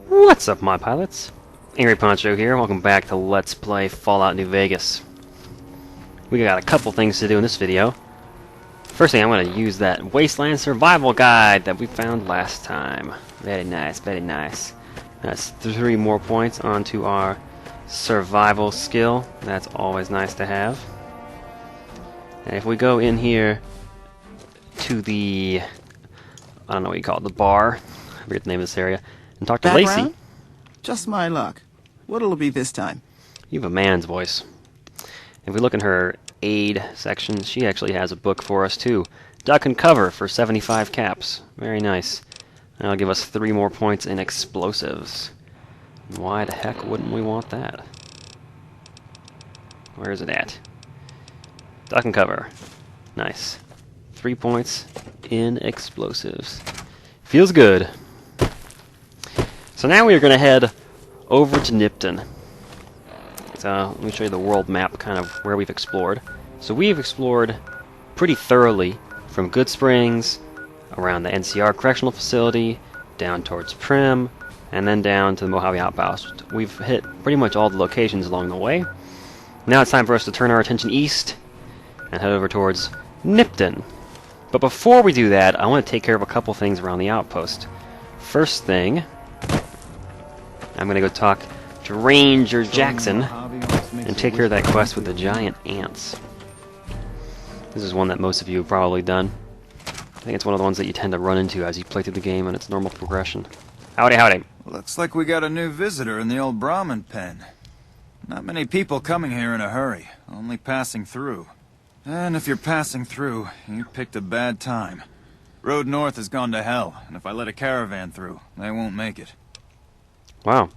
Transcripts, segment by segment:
What's up, my pilots? Angryponcho here. Welcome back to Let's Play Fallout New Vegas. We got a couple things to do in this video. First thing, I'm going to use that Wasteland Survival Guide that we found last time. Very nice, very nice. That's 3 more points onto our survival skill. That's always nice to have. And if we go in here to the, I don't know what you call it, the bar, I forget the name of this area, and talk to Lacey. Just my luck. What'll it be this time? You have a man's voice. If we look in her aid section, she actually has a book for us too. Duck and Cover for 75 caps. Very nice. That'll give us 3 more points in explosives. Why the heck wouldn't we want that? Where is it at? Duck and Cover. Nice. 3 points in explosives. Feels good. So now we are going to head over to Nipton. So let me show you the world map, kind of where we've explored. So we've explored pretty thoroughly from Good Springs, around the NCR Correctional Facility, down towards Prim, and then down to the Mojave Outpost. We've hit pretty much all the locations along the way. Now it's time for us to turn our attention east and head over towards Nipton. But before we do that, I want to take care of a couple things around the outpost. First thing, I'm going to go talk to Ranger Jackson and take care of that quest with the giant ants. This is one that most of you have probably done. I think it's one of the ones that you tend to run into as you play through the game in its normal progression. Howdy, howdy. Looks like we got a new visitor in the old Brahmin pen. Not many people coming here in a hurry, only passing through. And if you're passing through, you picked a bad time. Road north has gone to hell, and if I let a caravan through, they won't make it. Wow.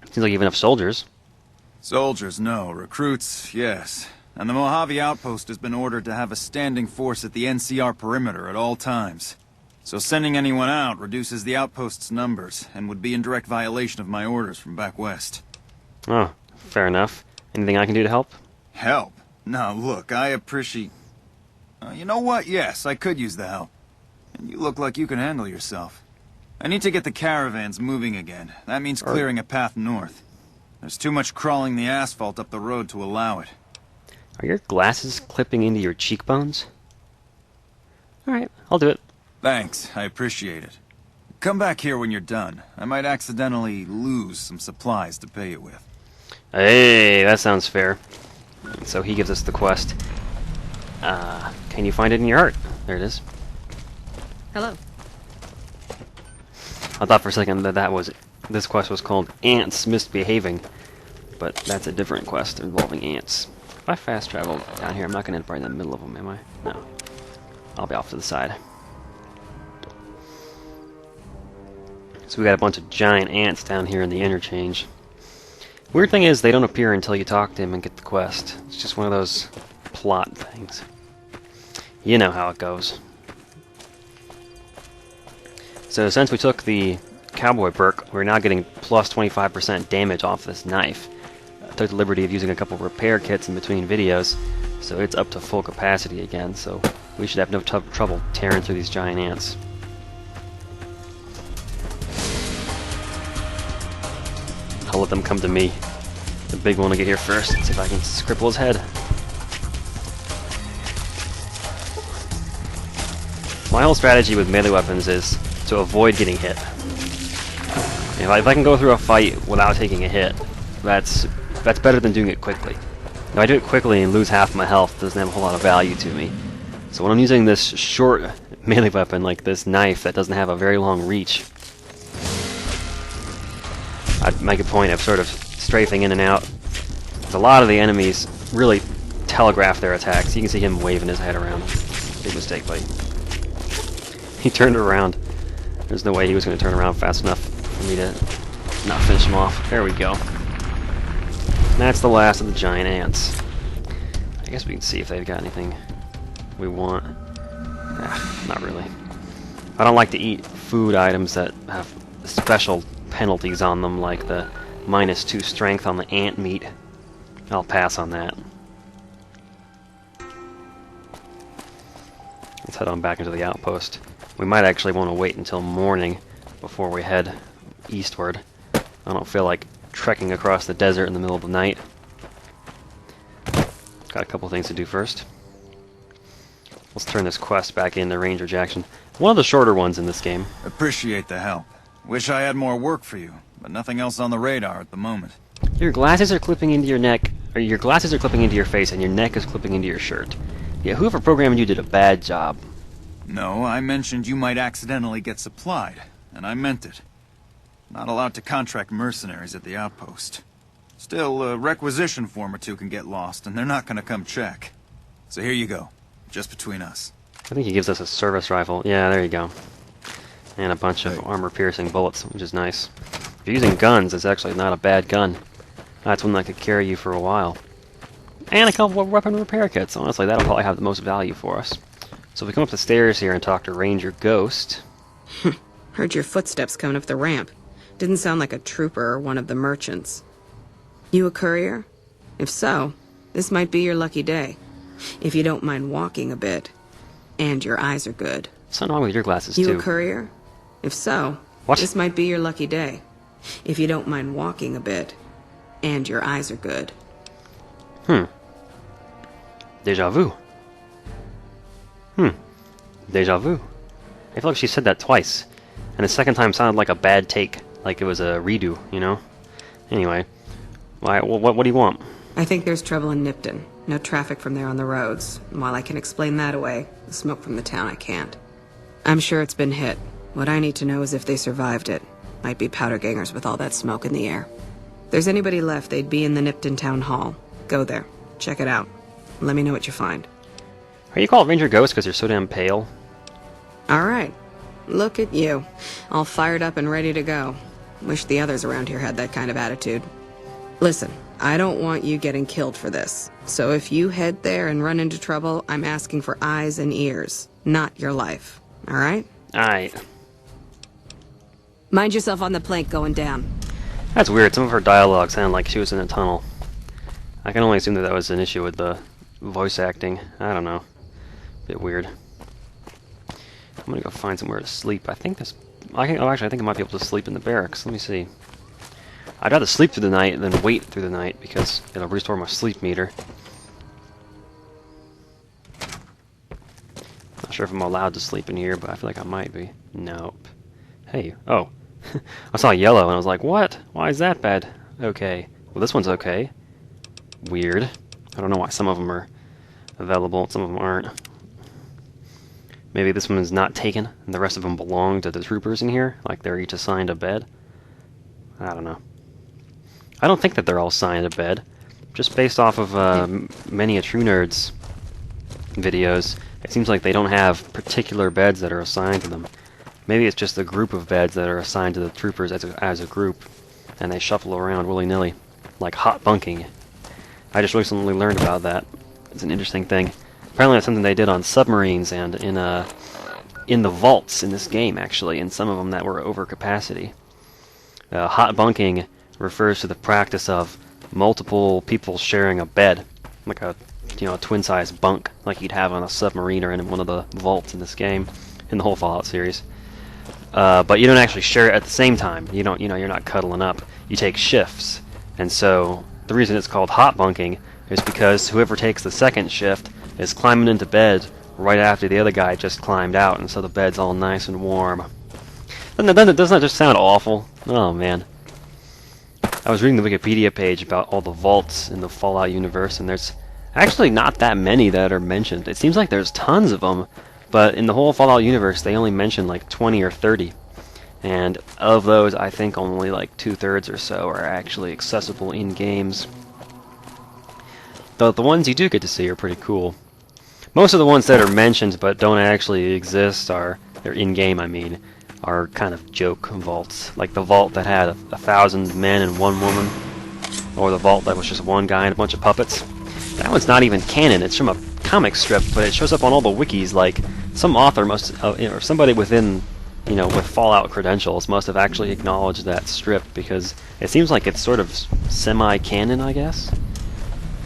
Seems like you have enough soldiers. Soldiers, no. Recruits, yes. And the Mojave Outpost has been ordered to have a standing force at the NCR perimeter at all times. So sending anyone out reduces the outpost's numbers, and would be in direct violation of my orders from back west. Oh, fair enough. Anything I can do to help? Help? Now look, I appreciate... you know what? Yes, I could use the help. And you look like you can handle yourself. I need to get the caravans moving again. That means clearing a path north. There's too much crawling the asphalt up the road to allow it. Are your glasses clipping into your cheekbones? Alright, I'll do it. Thanks, I appreciate it. Come back here when you're done. I might accidentally lose some supplies to pay you with. Hey, that sounds fair. So he gives us the quest. Can you find it in your heart? There it is. Hello. I thought for a second that this quest was called Ants Misbehaving, but that's a different quest involving ants. If I fast travel down here, I'm not going to end up right in the middle of them, am I? No. I'll be off to the side. So we got a bunch of giant ants down here in the interchange. Weird thing is, they don't appear until you talk to him and get the quest. It's just one of those plot things. You know how it goes. So since we took the cowboy perk, we're now getting plus 25% damage off this knife. I took the liberty of using a couple repair kits in between videos, so it's up to full capacity again, so we should have no trouble tearing through these giant ants. I'll let them come to me. The big one will get here first. See if I can cripple his head. My whole strategy with melee weapons is to avoid getting hit. If I can go through a fight without taking a hit, that's better than doing it quickly. If I do it quickly and lose half my health, it doesn't have a whole lot of value to me. So when I'm using this short melee weapon like this knife that doesn't have a very long reach, I'd make a point of sort of strafing in and out. A lot of the enemies really telegraph their attacks. You can see him waving his head around. Big mistake, buddy. He turned around. There's no way he was going to turn around fast enough for me to not finish him off. There we go. And that's the last of the giant ants. I guess we can see if they've got anything we want. Not really. I don't like to eat food items that have special penalties on them, like the -2 strength on the ant meat. I'll pass on that. Let's head on back into the outpost. We might actually want to wait until morning before we head eastward. I don't feel like trekking across the desert in the middle of the night. Got a couple things to do first. Let's turn this quest back into Ranger Jackson. One of the shorter ones in this game. Appreciate the help. Wish I had more work for you, but nothing else on the radar at the moment. Your glasses are clipping into your neck, or your glasses are clipping into your face, and your neck is clipping into your shirt. Yeah, whoever programmed you did a bad job. No, I mentioned you might accidentally get supplied, and I meant it. Not allowed to contract mercenaries at the outpost. Still, a requisition form or two can get lost, and they're not gonna come check. So here you go, just between us. I think he gives us a service rifle. Yeah, there you go. And a bunch of armor-piercing bullets, which is nice. If you're using guns, it's actually not a bad gun. That's one that could carry you for a while. And a couple of weapon repair kits. Honestly, that'll probably have the most value for us. So if we come up the stairs here and talk to Ranger Ghost... Heard your footsteps coming up the ramp. Didn't sound like a trooper or one of the merchants. You a courier? If so, this might be your lucky day. If you don't mind walking a bit. And your eyes are good. Something wrong with your glasses, You too. a courier? If so, What? this might be your lucky day. If you don't mind walking a bit. And your eyes are good. Deja vu. Deja vu. I feel like she said that twice. And the second time sounded like a bad take. Like it was a redo, you know? Anyway. What do you want? I think there's trouble in Nipton. No traffic from there on the roads. And while I can explain that away, the smoke from the town I can't. I'm sure it's been hit. What I need to know is if they survived it. Might be powder gangers with all that smoke in the air. If there's anybody left, they'd be in the Nipton town hall. Go there. Check it out. Let me know what you find. Are you called Ranger Ghost because you're so damn pale? Alright. Look at you. All fired up and ready to go. Wish the others around here had that kind of attitude. Listen, I don't want you getting killed for this. So if you head there and run into trouble, I'm asking for eyes and ears, not your life. Alright? Alright. Mind yourself on the plank going down. That's weird. Some of her dialogue sounded like she was in a tunnel. I can only assume that was an issue with the voice acting. I don't know. Bit weird. I'm gonna go find somewhere to sleep. I think this... actually, I think I might be able to sleep in the barracks. Let me see. I'd rather sleep through the night than wait through the night, because it'll restore my sleep meter. Not sure if I'm allowed to sleep in here, but I feel like I might be. Nope. Hey, oh. I saw yellow, and I was like, what? Why is that bad? Okay. Well, this one's okay. Weird. I don't know why some of them are available and some of them aren't. Maybe this one is not taken, and the rest of them belong to the troopers in here, like they're each assigned a bed. I don't know. I don't think that they're all assigned a bed. Just based off of many a True Nerds videos, it seems like they don't have particular beds that are assigned to them. Maybe it's just a group of beds that are assigned to the troopers as a group, and they shuffle around willy-nilly, like hot bunking. I just recently learned about that. It's an interesting thing. Apparently that's something they did on submarines and in the vaults in this game, actually, and some of them that were over capacity. Hot bunking refers to the practice of multiple people sharing a bed, like a twin-sized bunk, like you'd have on a submarine or in one of the vaults in this game, in the whole Fallout series. But you don't actually share it at the same time. You're not cuddling up. You take shifts, and so the reason it's called hot bunking is because whoever takes the second shift is climbing into bed right after the other guy just climbed out, and so the bed's all nice and warm. Doesn't that just sound awful? Oh man. I was reading the Wikipedia page about all the vaults in the Fallout universe, and there's actually not that many that are mentioned. It seems like there's tons of them, but in the whole Fallout universe they only mention like 20 or 30. And of those, I think only like 2/3 or so are actually accessible in games. Though the ones you do get to see are pretty cool. Most of the ones that are mentioned but don't actually exist they're in-game, I mean, are kind of joke vaults. Like the vault that had 1,000 men and 1 woman, or the vault that was just 1 guy and a bunch of puppets. That one's not even canon, it's from a comic strip, but it shows up on all the wikis. Like, some author must, or somebody within, with Fallout credentials must have actually acknowledged that strip, because it seems like it's sort of semi-canon, I guess.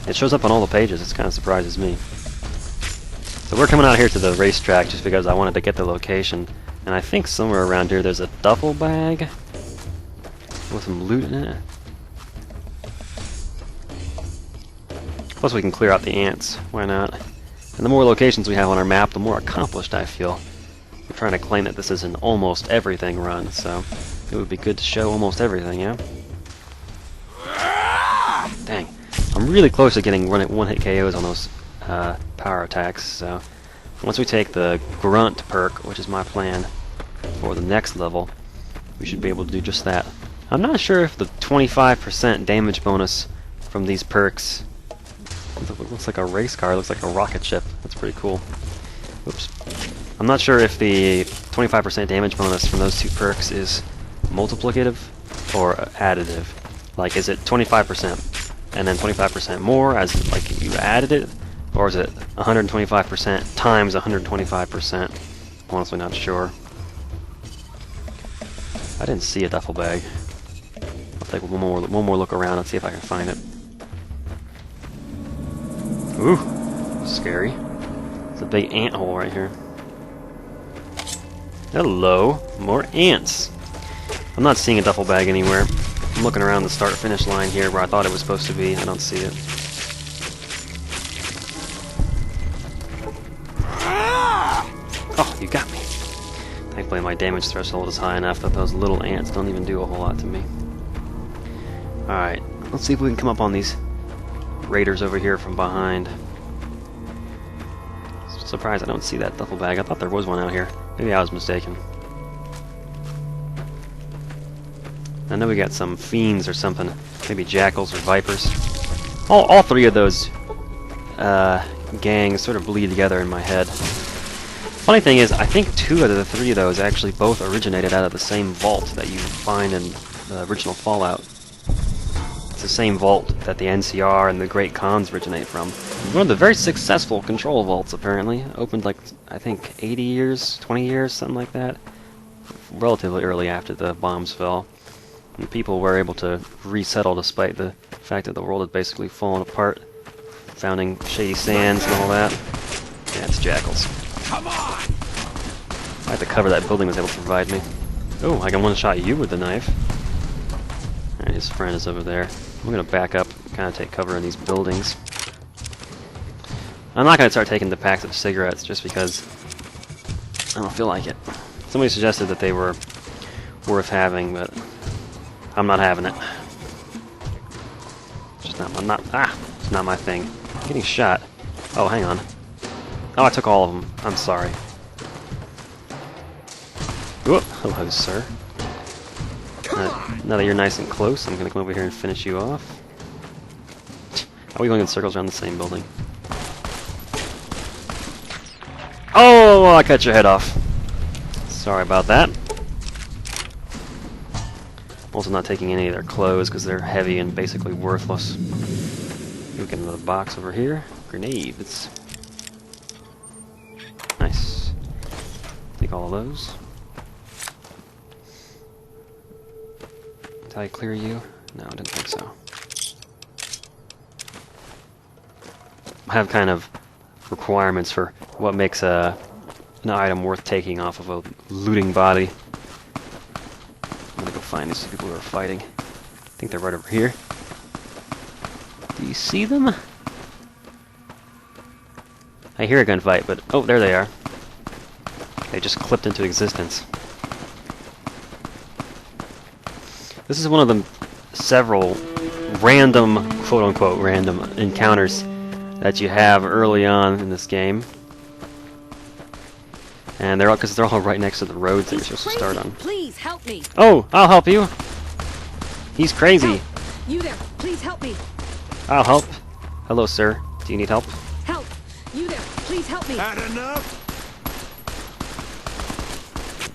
It shows up on all the pages, it kind of surprises me. So we're coming out here to the racetrack just because I wanted to get the location. And I think somewhere around here there's a duffel bag with some loot in it. Plus we can clear out the ants. Why not? And the more locations we have on our map, the more accomplished I feel. I'm trying to claim that this is an almost everything run, so it would be good to show almost everything, yeah? Dang. I'm really close to getting one-hit KOs on those power attacks, so once we take the Grunt perk, which is my plan for the next level, we should be able to do just that. I'm not sure if the 25% damage bonus from these perks, it looks like a race car, it looks like a rocket ship. That's pretty cool. Oops. I'm not sure if the 25% damage bonus from those two perks is multiplicative or additive. Like, is it 25% and then 25% more as like you added it, or is it 125% times 125%? Honestly, not sure. I didn't see a duffel bag. I'll take one more look around and see if I can find it. Ooh, scary. It's a big ant hole right here. Hello, more ants. I'm not seeing a duffel bag anywhere. I'm looking around the start-finish line here where I thought it was supposed to be. I don't see it. Oh, you got me. Thankfully my damage threshold is high enough that those little ants don't even do a whole lot to me. Alright, let's see if we can come up on these raiders over here from behind. Surprised I don't see that duffel bag. I thought there was one out here. Maybe I was mistaken. I know we got some fiends or something. Maybe jackals or vipers. All three of those gangs sort of bleed together in my head. Funny thing is, I think two out of the three of those actually both originated out of the same vault that you find in the original Fallout. It's the same vault that the NCR and the Great Khans originate from. One of the very successful control vaults, apparently. Opened like, I think, 80 years, 20 years, something like that. Relatively early after the bombs fell. And people were able to resettle despite the fact that the world had basically fallen apart. Founding shady sands and all that. Yeah, it's jackals. Come on! I had to cover that building was able to provide me. Oh, I can one-shot you with the knife. Alright, his friend is over there. I'm gonna back up and kind of take cover in these buildings. I'm not gonna start taking the packs of cigarettes just because I don't feel like it. Somebody suggested that they were worth having, but I'm not having it. It's not my thing. I'm getting shot. Oh, hang on. Oh, I took all of them. I'm sorry. Whoop. Hello, sir. Now that you're nice and close, I'm gonna come over here and finish you off. Are we going in circles around the same building? Oh, I cut your head off. Sorry about that. Also not taking any of their clothes because they're heavy and basically worthless. Look at another box over here. Grenades. Nice. Take all of those. Did I clear you? No, I didn't think so. I have kind of requirements for what makes an item worth taking off of a looting body. I'm gonna go find these people who are fighting. I think they're right over here. Do you see them? I hear a gunfight, but oh, there they are. They just clipped into existence. This is one of the several random, quote-unquote, random encounters that you have early on in this game. And they're all, because they're all right next to the roads that you're supposed to start on. Please help me. Oh, I'll help you. He's crazy. Help. You there, please help me. I'll help. Hello, sir. Do you need help? Help. You there, please help me. Had enough?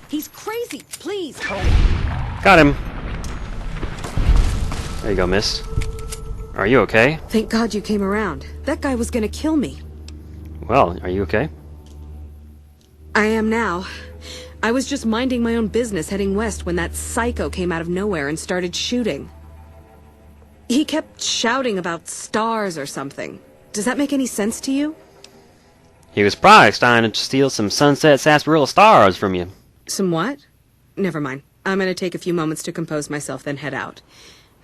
He's crazy. Please help. Got him. There you go, miss. Are you okay? Thank God you came around. That guy was gonna kill me. Well, are you okay? I am now. I was just minding my own business heading west when that psycho came out of nowhere and started shooting. He kept shouting about stars or something. Does that make any sense to you? He was probably trying to steal some Sunset Sarsaparilla stars from you. Some what? Never mind. I'm gonna take a few moments to compose myself, then head out.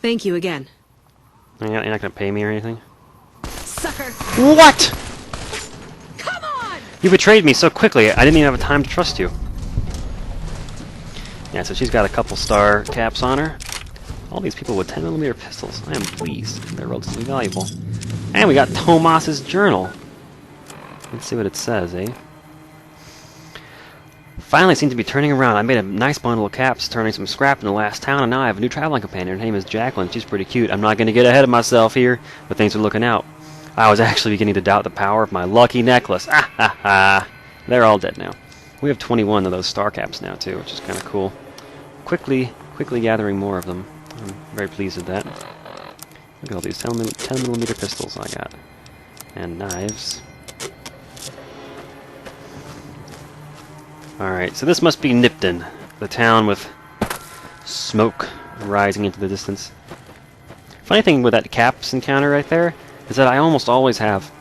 Thank you again. You're not gonna pay me or anything? Sucker! What? Come on! You betrayed me so quickly, I didn't even have time to trust you. Yeah, so she's got a couple star caps on her. All these people with 10mm pistols. I am pleased. They're relatively valuable. And we got Tomas's journal. Let's see what it says, eh? Finally seem to be turning around. I made a nice bundle of caps, turning some scrap in the last town, and now I have a new traveling companion. Her name is Jacqueline. She's pretty cute. I'm not going to get ahead of myself here, but things are looking out. I was actually beginning to doubt the power of my lucky necklace. Ah ha ha. They're all dead now. We have 21 of those star caps now, too, which is kind of cool. Quickly gathering more of them. I'm very pleased with that. Look at all these 10mm pistols I got. And knives. Alright, so this must be Nipton, the town with smoke rising into the distance. Funny thing with that caps encounter right there is that I almost always have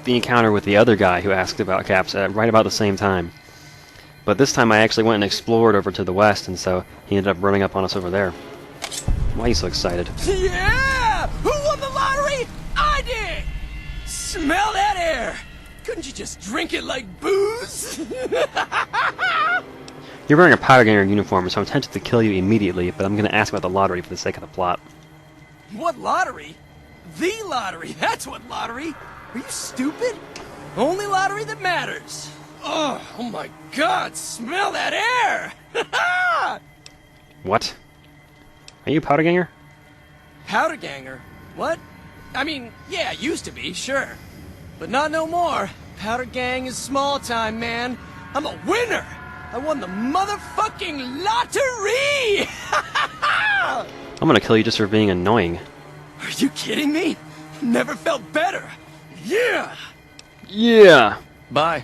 the encounter with the other guy who asked about caps at right about the same time. But this time I actually went and explored over to the west, and so he ended up running up on us over there. Why are you so excited? Yeah! Who won the lottery? I did! Smell that air! Couldn't you just drink it like booze? You're wearing a powder ganger uniform, so I'm tempted to kill you immediately, but I'm going to ask about the lottery for the sake of the plot. What lottery? The lottery! That's what lottery! Are you stupid? Only lottery that matters! Oh my god, smell that air! What? Are you a powder ganger? Powder ganger? What? I mean, yeah, used to be, sure. But not no more. Powder gang is small time, man. I'm a winner! I won the motherfucking lottery! I'm going to kill you just for being annoying. Are you kidding me? Never felt better. Yeah! Yeah! Bye.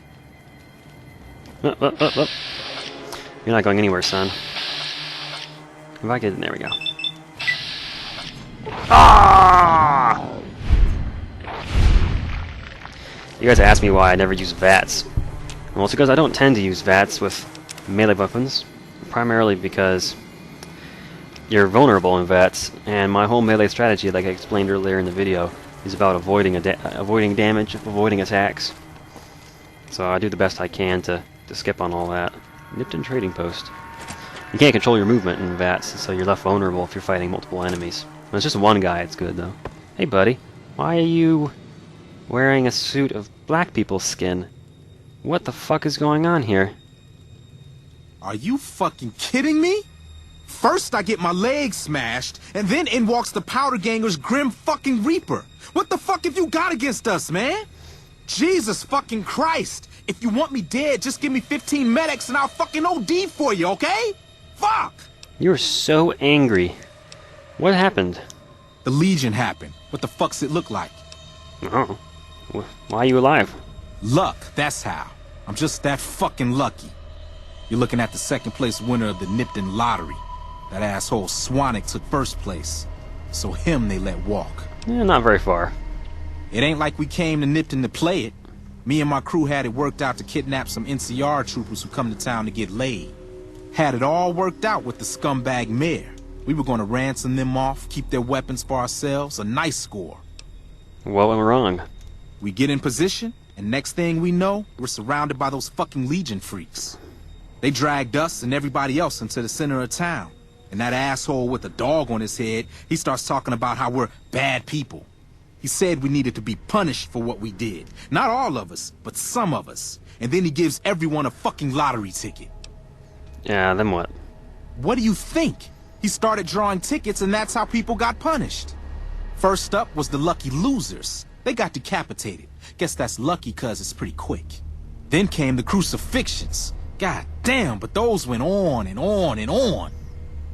Up. You're not going anywhere, son. If I get in, there we go. Ah! You guys asked me why I never use VATS. Well, it's because I don't tend to use VATS with melee weapons, primarily because you're vulnerable in VATS, and my whole melee strategy, like I explained earlier in the video, is about avoiding damage, avoiding attacks. So I do the best I can to skip on all that. Nipton Trading Post. You can't control your movement in VATS, so you're left vulnerable if you're fighting multiple enemies. When it's just one guy, it's good, though. Hey, buddy. Why are you wearing a suit of black people's skin? What the fuck is going on here? Are you fucking kidding me? First I get my leg smashed, and then in walks the Powder Ganger's Grim fucking Reaper. What the fuck have you got against us, man? Jesus fucking Christ! If you want me dead, just give me 15 medics and I'll fucking OD for you, okay? Fuck! You're so angry. What happened? The Legion happened. What the fuck's it look like? Oh. Why are you alive? Luck, that's how. I'm just that fucking lucky. You're looking at the second place winner of the Nipton lottery. That asshole Swanick took first place. So him they let walk. Not very far. It ain't like we came to Nipton to play it. Me and my crew had it worked out to kidnap some NCR troopers who come to town to get laid. Had it all worked out with the scumbag mayor. We were gonna ransom them off, keep their weapons for ourselves, a nice score. What went wrong? We get in position, and next thing we know, we're surrounded by those fucking Legion freaks. They dragged us and everybody else into the center of town. And that asshole with a dog on his head, he starts talking about how we're bad people. He said we needed to be punished for what we did. Not all of us, but some of us. And then he gives everyone a fucking lottery ticket. Yeah, then what? What do you think? He started drawing tickets and that's how people got punished. First up was the lucky losers. They got decapitated. Guess that's lucky cause it's pretty quick. Then came the crucifixions. God damn, but those went on and on and on.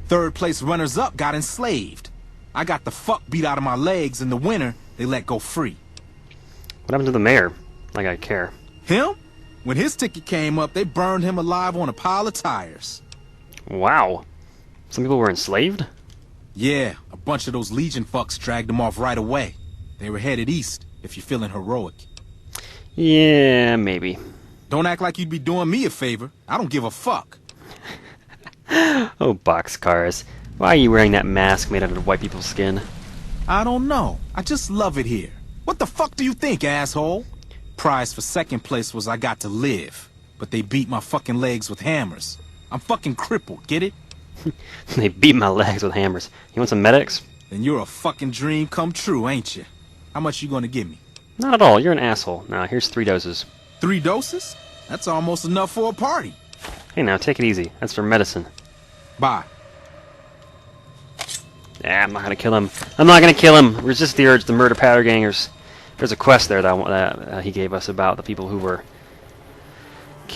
Third place runners-up got enslaved. I got the fuck beat out of my legs, and the winner, they let go free. What happened to the mayor? Like I care. Him? When his ticket came up, they burned him alive on a pile of tires. Wow. Some people were enslaved? Yeah, a bunch of those Legion fucks dragged them off right away. They were headed east, if you're feeling heroic. Yeah, maybe. Don't act like you'd be doing me a favor. I don't give a fuck. Oh, boxcars. Why are you wearing that mask made out of white people's skin? I don't know. I just love it here. What the fuck do you think, asshole? Prize for second place was I got to live. But they beat my fucking legs with hammers. I'm fucking crippled, get it? They beat my legs with hammers. You want some medics? Then you're a fucking dream come true, ain't you? How much you gonna give me? Not at all. You're an asshole. Now, here's 3 doses. 3 doses? That's almost enough for a party. Hey, now, take it easy. That's for medicine. Bye. Yeah, I'm not gonna kill him. I'm not gonna kill him! Resist the urge to murder powder gangers. There's a quest there that he gave us about the people who were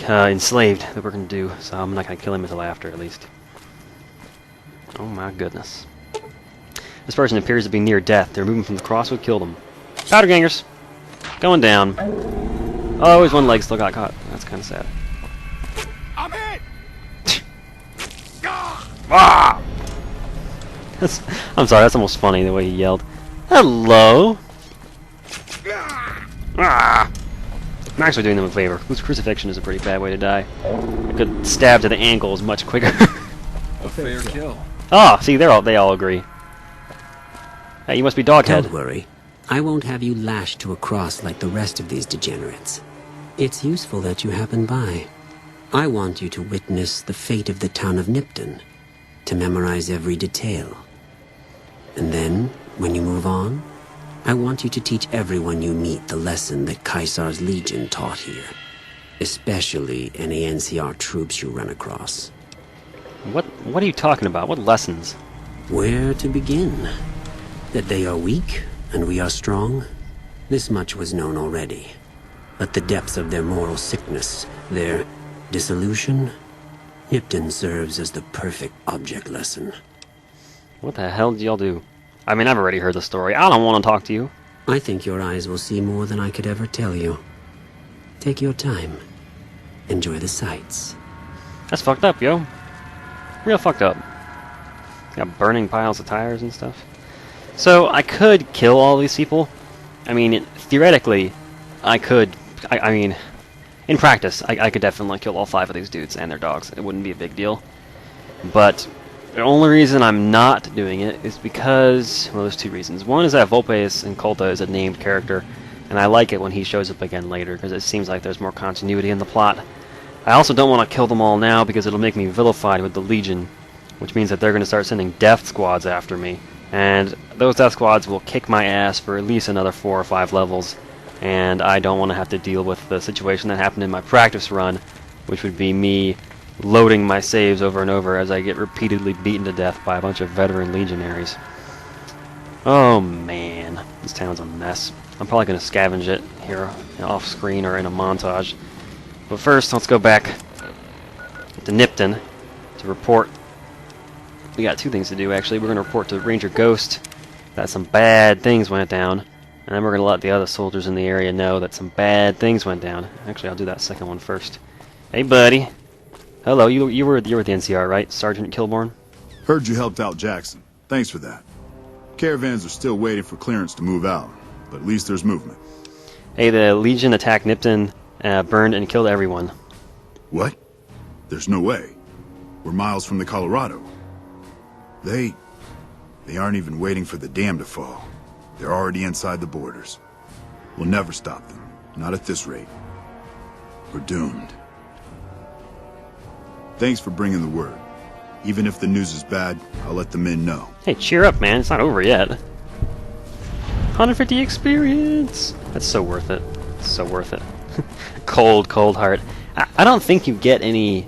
enslaved that we're gonna do, so I'm not gonna kill him until after, at least. Oh my goodness. This person appears to be near death. They're moving from the cross. What killed them? Powder gangers! Going down. Oh, his one leg still got caught. That's kind of sad. I'm hit! Ah! I'm sorry, that's almost funny the way he yelled. Hello! Ah! I'm actually doing them a favor. Crucifixion is a pretty bad way to die. I could stab to the ankles much quicker. A fair kill. Ah, see, they all agree. Hey, you must be Doghead. Don't worry. I won't have you lashed to a cross like the rest of these degenerates. It's useful that you happen by. I want you to witness the fate of the town of Nipton, to memorize every detail. And then, when you move on, I want you to teach everyone you meet the lesson that Caesar's Legion taught here. Especially any NCR troops you run across. What are you talking about? What lessons? Where to begin? That they are weak, and we are strong? This much was known already. But the depth of their moral sickness, their dissolution, Nipton serves as the perfect object lesson. What the hell did y'all do? I mean, I've already heard the story. I don't want to talk to you. I think your eyes will see more than I could ever tell you. Take your time. Enjoy the sights. That's fucked up, yo. Real fucked up. Got burning piles of tires and stuff. So, I could kill all these people. I mean, theoretically, I could... I mean, in practice, I could definitely kill all 5 of these dudes and their dogs. It wouldn't be a big deal. But the only reason I'm not doing it is because... well, there's 2 reasons. One is that Volpes in Colta is a named character, and I like it when he shows up again later, because it seems like there's more continuity in the plot. I also don't want to kill them all now, because it'll make me vilified with the Legion, which means that they're going to start sending death squads after me. And those death squads will kick my ass for at least another 4 or 5 levels, and I don't want to have to deal with the situation that happened in my practice run, which would be me loading my saves over and over as I get repeatedly beaten to death by a bunch of veteran legionaries. Oh man, this town's a mess. I'm probably going to scavenge it here off screen or in a montage. But first, let's go back to Nipton to report. We got 2 things to do, actually. We're going to report to Ranger Ghost that some bad things went down. And then we're going to let the other soldiers in the area know that some bad things went down. Actually, I'll do that second one first. Hey, buddy. Hello, you were with the NCR, right? Sergeant Kilborn? Heard you helped out Jackson. Thanks for that. Caravans are still waiting for clearance to move out, but at least there's movement. Hey, the Legion attacked Nipton, burned and killed everyone. What? There's no way. We're miles from the Colorado. They aren't even waiting for the dam to fall. They're already inside the borders. We'll never stop them. Not at this rate. We're doomed. Thanks for bringing the word. Even if the news is bad, I'll let the men know. Hey, cheer up, man. It's not over yet. 150 experience! That's so worth it. So worth it. Cold, cold heart. I don't think you get any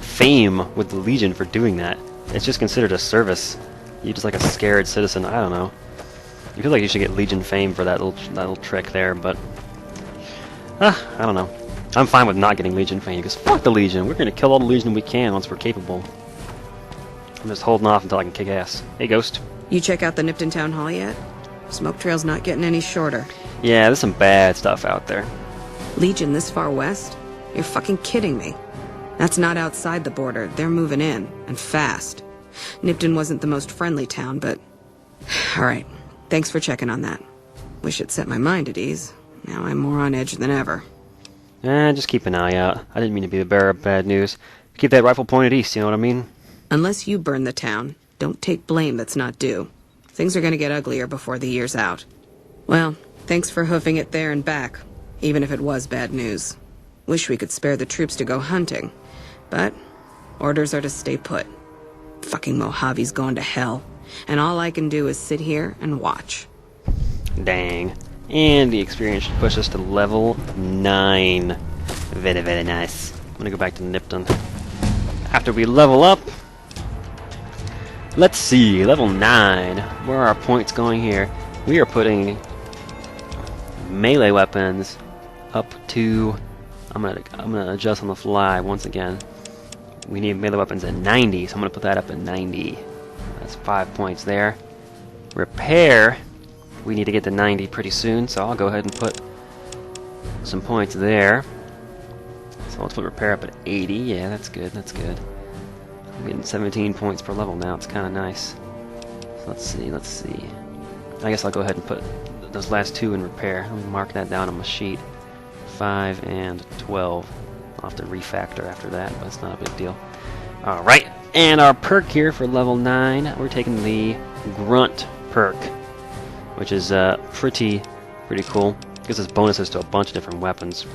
fame with the Legion for doing that. It's just considered a service. You're just like a scared citizen. I don't know. I feel like you should get Legion fame for that little trick there, but... I don't know. I'm fine with not getting Legion fame, because fuck the Legion. We're going to kill all the Legion we can once we're capable. I'm just holding off until I can kick ass. Hey, Ghost. You check out the Nipton Town Hall yet? Smoke trail's not getting any shorter. Yeah, there's some bad stuff out there. Legion this far west? You're fucking kidding me. That's not outside the border. They're moving in, and fast. Nipton wasn't the most friendly town, but... Alright, thanks for checking on that. Wish it set my mind at ease. Now I'm more on edge than ever. Just keep an eye out. I didn't mean to be the bearer of bad news. Keep that rifle pointed east, you know what I mean? Unless you burn the town, don't take blame that's not due. Things are gonna get uglier before the year's out. Well, thanks for hoofing it there and back, even if it was bad news. Wish we could spare the troops to go hunting, but orders are to stay put. Fucking Mojave's going to hell, and all I can do is sit here and watch. Dang. And the experience should push us to level 9. Very, very nice. I'm gonna go back to Nipton. After we level up, let's see, level 9. Where are our points going here? We are putting melee weapons up to... I'm gonna adjust on the fly once again. We need melee weapons at 90, so I'm gonna put that up at 90. That's 5 points there. Repair, we need to get to 90 pretty soon, so I'll go ahead and put some points there. So let's put repair up at 80. Yeah, that's good, that's good. I'm getting 17 points per level now. It's kind of nice. So let's see. I guess I'll go ahead and put those last 2 in repair. Let me mark that down on my sheet. 5 and 12. I'll have to refactor after that, but it's not a big deal. Alright, and our perk here for level 9, we're taking the Grunt perk, which is pretty cool. Gives us bonuses to a bunch of different weapons.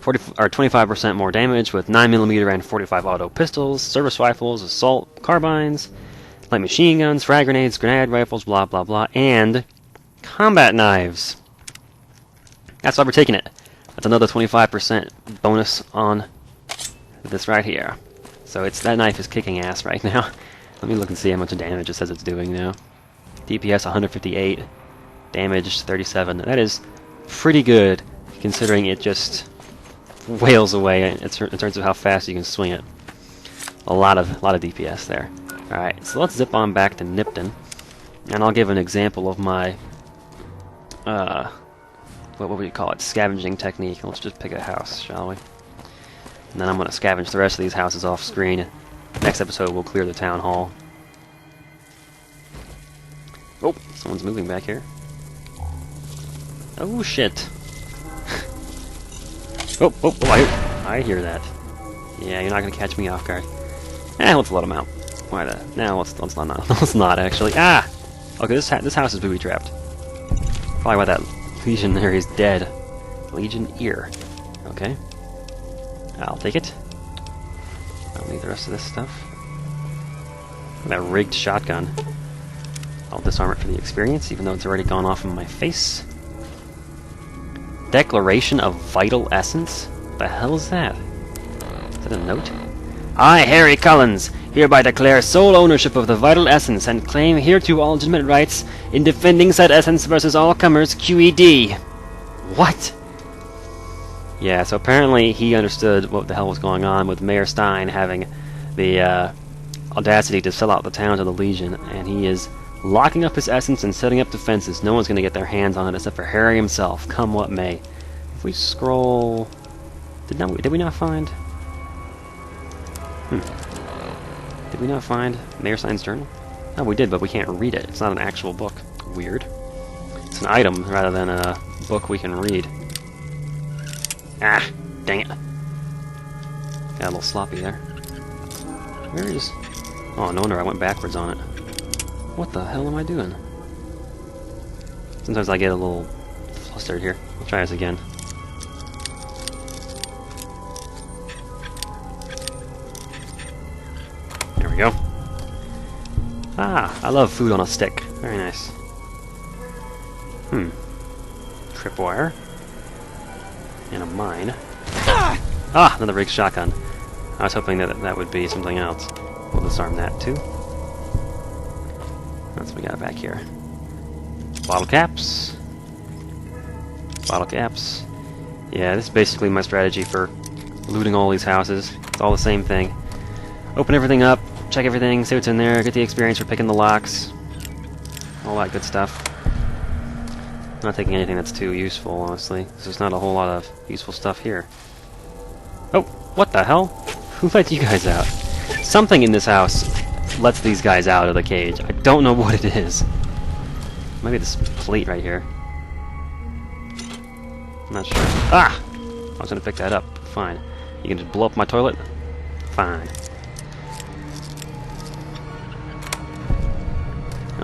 25% more damage with 9mm and 45 auto pistols, service rifles, assault carbines, light machine guns, frag grenades, grenade rifles, blah blah blah, and combat knives. That's why we're taking it. That's another 25% bonus on this right here. So that knife is kicking ass right now. Let me look and see how much damage it says it's doing now. DPS 158, damage 37. That is pretty good considering it just wails away in terms of how fast you can swing it. A lot of DPS there. Alright, so let's zip on back to Nipton, and I'll give an example of my what would you call it? Scavenging technique. Let's just pick a house, shall we? And then I'm going to scavenge the rest of these houses off screen. Next episode we'll clear the town hall. Oh, someone's moving back here. Oh shit. Oh, I hear that. Yeah, you're not gonna catch me off guard. Let's let him out. Why that? Now let's not. Let's not actually. Ah. Okay, this house is booby trapped. Probably why that legionary is dead. Legion ear. Okay. I'll take it. I don't need the rest of this stuff. That rigged shotgun. I'll disarm it for the experience, even though it's already gone off in my face. Declaration of Vital Essence? What the hell is that? Is that a note? I, Harry Collins, hereby declare sole ownership of the Vital Essence and claim hereto all legitimate rights in defending said essence versus all comers QED. What? Yeah, so apparently he understood what the hell was going on with Mayor Stein having the audacity to sell out the town to the Legion, and he is locking up his essence and setting up defenses. No one's going to get their hands on it except for Harry himself, come what may. If we scroll... Did we not find... Did we not find Mayor Stein's journal? No, we did, but we can't read it. It's not an actual book. Weird. It's an item rather than a book we can read. Ah, dang it. Got a little sloppy there. Where is... Oh, no wonder I went backwards on it. What the hell am I doing? Sometimes I get a little flustered here. I'll try this again. There we go. Ah, I love food on a stick. Very nice. Tripwire. And a mine. Ah, another rigged shotgun. I was hoping that would be something else. We'll disarm that too. That's what we got back here. Bottle caps. Bottle caps. Yeah, this is basically my strategy for looting all these houses. It's all the same thing. Open everything up, check everything, see what's in there, get the experience for picking the locks. All that good stuff. I'm not taking anything that's too useful, honestly. There's not a whole lot of useful stuff here. Oh, what the hell? Who let you guys out? Something in this house lets these guys out of the cage. I don't know what it is. Maybe this plate right here. I'm not sure. Ah! I was gonna pick that up. Fine. You can just blow up my toilet? Fine.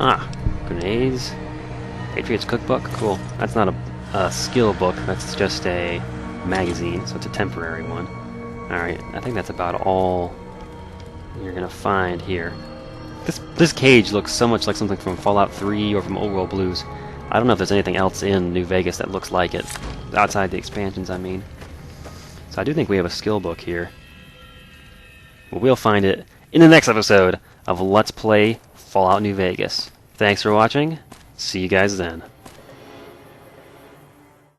Ah, grenades. Patriots Cookbook. Cool. That's not a skill book. That's just a magazine, so it's a temporary one. Alright, I think that's about all you're gonna find here. This cage looks so much like something from Fallout 3 or from Old World Blues. I don't know if there's anything else in New Vegas that looks like it. Outside the expansions, I mean. So I do think we have a skill book here. But we'll find it in the next episode of Let's Play Fallout New Vegas. Thanks for watching. See you guys then.